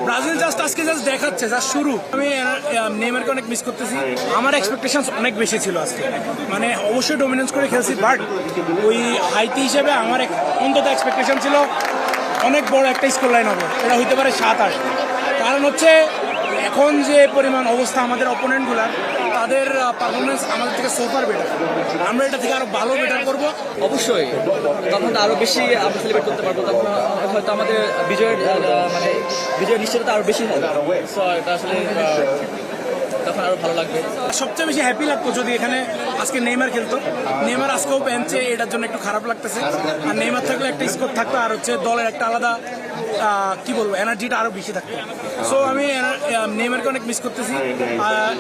Brazil আজকে দেখাচ্ছে just শুরু। আমি নেইমারকে অনেক মিস করতেছি। আমার এক্সপেকটেশনস অনেক বেশি ছিল আজকে, মানে অবশ্যই ডমিনেন্স করে খেলছি, বাট ওই হাইতি হিসেবে আমার অন্তত এক্সপেকটেশন ছিল অনেক বড় একটা স্কোর লাইন হবে, এটা হইতে পারে 7-8। কারণ হচ্ছে এখন যে পরিমাণ অবস্থা আমাদের অপোনেন্টগুলার, তাদের পারফরমেন্স আমাদের থেকে সোফার বেটার। আমরা এটা থেকে আরো ভালো বেটার করব অবশ্যই। তখন আরো বেশি আমরা সেলিব্রেট করতে পারবো, তখন হয়তো আমাদের বিজয়ের নিশ্চয়তা আরো বেশি হবে। সো এটা আসলে তখন আরো ভালো লাগবে। সবচেয়ে বেশি হ্যাপি লাগতো যদি এখানে আজকে নেইমার খেলতো। নেইমার আজকেও বেঞ্চে, এটার জন্য একটু খারাপ লাগতেছে। আর নেইমার থাকলে একটা স্কোর থাকতো, আর হচ্ছে দলের একটা আলাদা কি বলবো এনার্জিটা আরো বেশি থাকতো। সো আমি নেইমারকে অনেক মিস করতেছি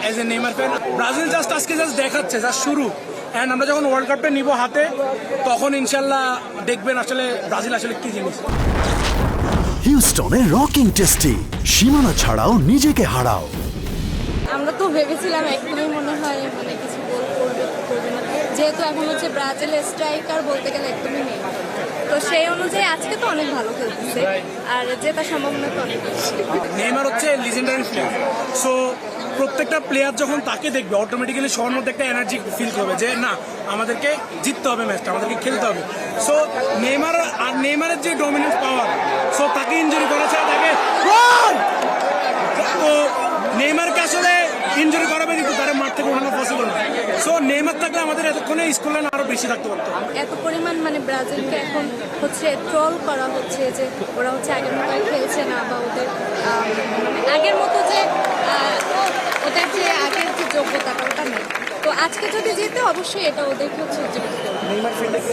as a Neymar fan. Brazil আজকে দেখাচ্ছে জাস্ট শুরু। অ্যান্ড আমরা যখন ওয়ার্ল্ড কাপটা নিব হাতে, তখন ইনশাল্লাহ দেখবেন আসলে ব্রাজিল আসলে কি জিনিস। হিউস্টনে রকিং টেস্টি, সীমানা ছাড়াও নিজেকে হারাও। আমরা তো ভেবেছিলাম একদমই মনে হয় মানে কিছু গোল করবে না, যেহেতু এখন হচ্ছে ব্রাজিলের স্ট্রাইকার বলতে গেলে একদমই নেই। তো সেই অনুযায়ী আজকে তো অনেক ভালো খেলতেছে, আর জেতার সম্ভাবনা তো অনেক বেশি। নেইমার হচ্ছে লিজেন্ডারি প্লেয়ার। সো প্রত্যেকটা প্লেয়ার যখন তাকে দেখবে, অটোমেটিক্যালি সবার মধ্যে একটা এনার্জি ফিল করবে যে না, আমাদেরকে জিততে হবে ম্যাচটা, আমাদেরকে খেলতে হবে। সো নেইমারের যে ডমিনেন্স পাওয়ার, সো তাকে ইনজুরি করেছে, তাকে তো নেইমারকে আসলে ইনজুরি করাবে, কিন্তু তারা মাঠ থেকে ওঠানো পসিবল না। সো নেইমার থাকলে আমাদের এতক্ষণে স্কোর লাইন আরো বেশি থাকতে পারতো। এত পরিমাণ মানে ব্রাজিলকে এখন হচ্ছে ট্রল করা হচ্ছে যে ওরা হচ্ছে আগের মতো আর খেলছে না, বা ওদের মানে আগের মতো যে ওদের যে আগের যে যোগ্যতাটা ওটা নেই। তো আজকে যদি জিতে অবশ্যই এটা ওদেরকে হচ্ছে উজ্জীবিত করবে।